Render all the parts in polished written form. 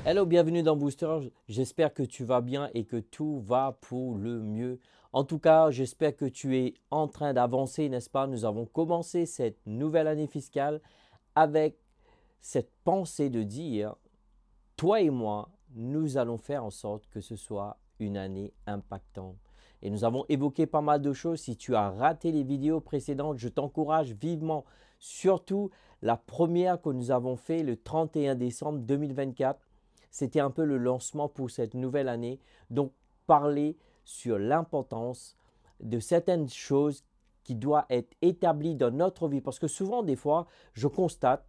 Hello, bienvenue dans Booster. J'espère que tu vas bien et que tout va pour le mieux. En tout cas, j'espère que tu es en train d'avancer, n'est-ce pas? Nous avons commencé cette nouvelle année fiscale avec cette pensée de dire, toi et moi, nous allons faire en sorte que ce soit une année impactante. Et nous avons évoqué pas mal de choses. Si tu as raté les vidéos précédentes, je t'encourage vivement. Surtout la première que nous avons fait le 31 décembre 2024. C'était un peu le lancement pour cette nouvelle année. Donc, parler sur l'importance de certaines choses qui doivent être établies dans notre vie. Parce que souvent, des fois, je constate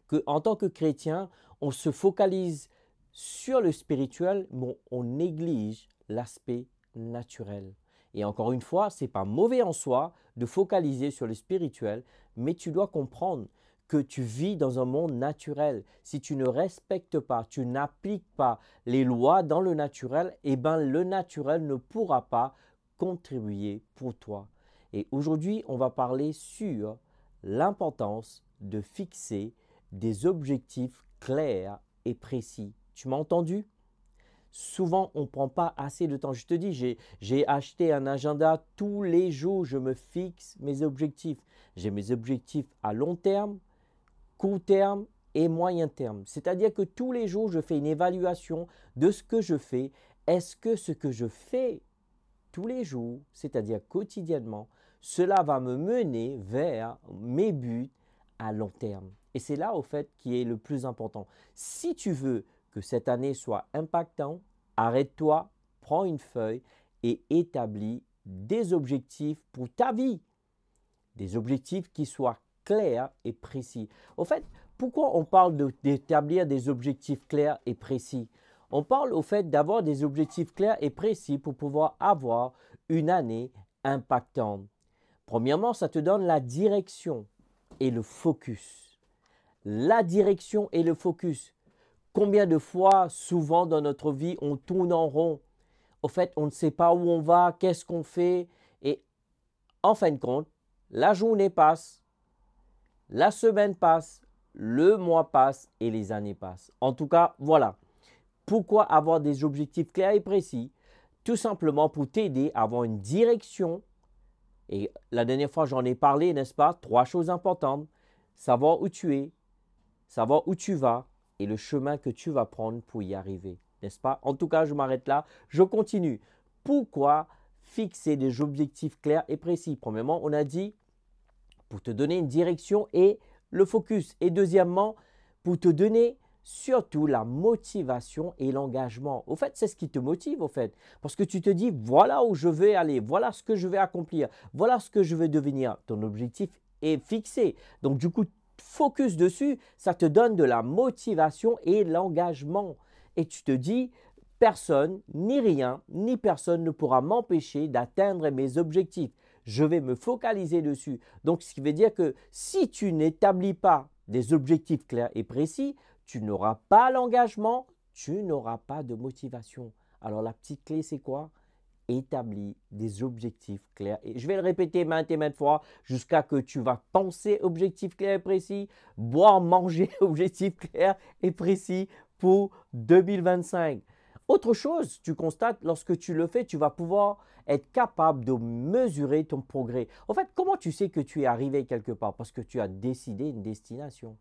qu'en tant que chrétien, on se focalise sur le spirituel, mais on néglige l'aspect naturel. Et encore une fois, ce n'est pas mauvais en soi de focaliser sur le spirituel, mais tu dois comprendre que tu vis dans un monde naturel. Si tu ne respectes pas, tu n'appliques pas les lois dans le naturel, eh bien le naturel ne pourra pas contribuer pour toi. Et aujourd'hui, on va parler sur l'importance de fixer des objectifs clairs et précis. Tu m'as entendu? Souvent, on ne prend pas assez de temps. Je te dis, j'ai acheté un agenda tous les jours. Je me fixe mes objectifs. J'ai mes objectifs à long terme, court terme et moyen terme. C'est-à-dire que tous les jours, je fais une évaluation de ce que je fais. Est-ce que ce que je fais tous les jours, c'est-à-dire quotidiennement, cela va me mener vers mes buts à long terme. Et c'est là, au fait, qui est le plus important. Si tu veux que cette année soit impactante, arrête-toi, prends une feuille et établis des objectifs pour ta vie. Des objectifs qui soient clairs et précis. Au fait, pourquoi on parle d'établir des objectifs clairs et précis? On parle au fait d'avoir des objectifs clairs et précis pour pouvoir avoir une année impactante. Premièrement, ça te donne la direction et le focus. La direction et le focus. Combien de fois, souvent dans notre vie, on tourne en rond? Au fait, on ne sait pas où on va, qu'est-ce qu'on fait. Et en fin de compte, la journée passe, la semaine passe, le mois passe et les années passent. En tout cas, voilà. Pourquoi avoir des objectifs clairs et précis? Tout simplement pour t'aider à avoir une direction. Et la dernière fois, j'en ai parlé, n'est-ce pas? 3 choses importantes. Savoir où tu es, savoir où tu vas et le chemin que tu vas prendre pour y arriver, n'est-ce pas? En tout cas, je m'arrête là. Je continue. Pourquoi fixer des objectifs clairs et précis? Premièrement, on a dit pour te donner une direction et le focus. Et deuxièmement, pour te donner surtout la motivation et l'engagement. Au fait, c'est ce qui te motive, au fait. Parce que tu te dis, voilà où je vais aller, voilà ce que je vais accomplir, voilà ce que je vais devenir. Ton objectif est fixé. Donc, du coup, focus dessus, ça te donne de la motivation et l'engagement. Et tu te dis, personne, ni rien, ni personne ne pourra m'empêcher d'atteindre mes objectifs. Je vais me focaliser dessus. Donc, ce qui veut dire que si tu n'établis pas des objectifs clairs et précis, tu n'auras pas l'engagement, tu n'auras pas de motivation. Alors, la petite clé, c'est quoi? Établis des objectifs clairs. Et je vais le répéter maintes et maintes fois jusqu'à que tu vas penser objectifs clairs et précis, boire, manger objectifs clairs et précis pour 2025. Autre chose, tu constates, lorsque tu le fais, tu vas pouvoir être capable de mesurer ton progrès. En fait, comment tu sais que tu es arrivé quelque part? Parce que tu as décidé une destination.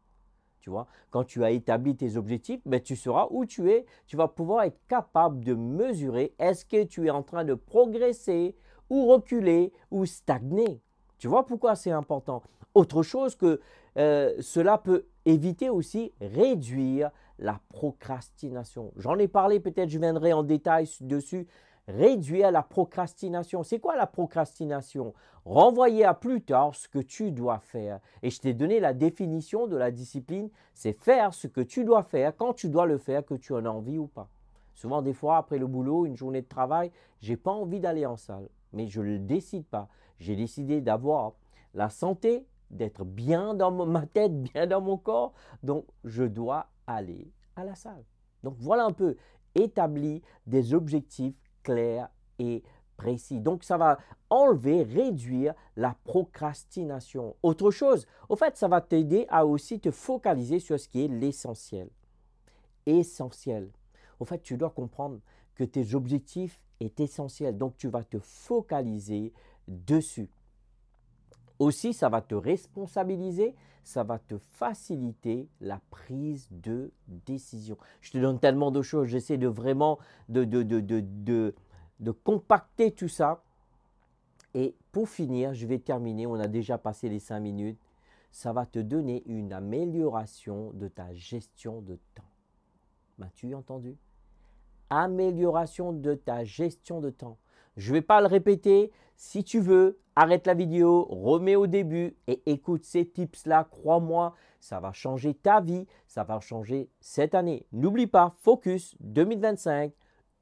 Tu vois, quand tu as établi tes objectifs, ben, tu sauras où tu es. Tu vas pouvoir être capable de mesurer est-ce que tu es en train de progresser ou reculer ou stagner. Tu vois pourquoi c'est important. Autre chose que cela peut éviter aussi, réduire la procrastination. J'en ai parlé, peut-être je viendrai en détail dessus. Réduire la procrastination. C'est quoi la procrastination? Renvoyer à plus tard ce que tu dois faire. Et je t'ai donné la définition de la discipline. C'est faire ce que tu dois faire quand tu dois le faire, que tu en as envie ou pas. Souvent, des fois, après le boulot, une journée de travail, je n'ai pas envie d'aller en salle. Mais je ne le décide pas. J'ai décidé d'avoir la santé, d'être bien dans ma tête, bien dans mon corps. Donc, je dois aller à la salle. Donc, voilà un peu. Établir des objectifs clair et précis. Donc, ça va enlever, réduire la procrastination. Autre chose, au fait, ça va t'aider à aussi te focaliser sur ce qui est l'essentiel. essentiel. En fait, tu dois comprendre que tes objectifs est essentiel. Donc, tu vas te focaliser dessus. Aussi, ça va te responsabiliser, ça va te faciliter la prise de décision. Je te donne tellement de choses, j'essaie de vraiment de compacter tout ça. Et pour finir, je vais terminer, on a déjà passé les 5 minutes. Ça va te donner une amélioration de ta gestion de temps. M'as-tu entendu? Amélioration de ta gestion de temps. Je ne vais pas le répéter. Si tu veux, arrête la vidéo, remets au début et écoute ces tips-là. Crois-moi, ça va changer ta vie, ça va changer cette année. N'oublie pas, Focus 2025,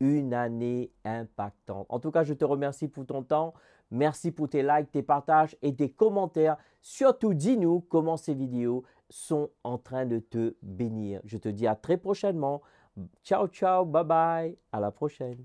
une année impactante. En tout cas, je te remercie pour ton temps. Merci pour tes likes, tes partages et tes commentaires. Surtout, dis-nous comment ces vidéos sont en train de te bénir. Je te dis à très prochainement. Ciao, ciao, bye bye, à la prochaine.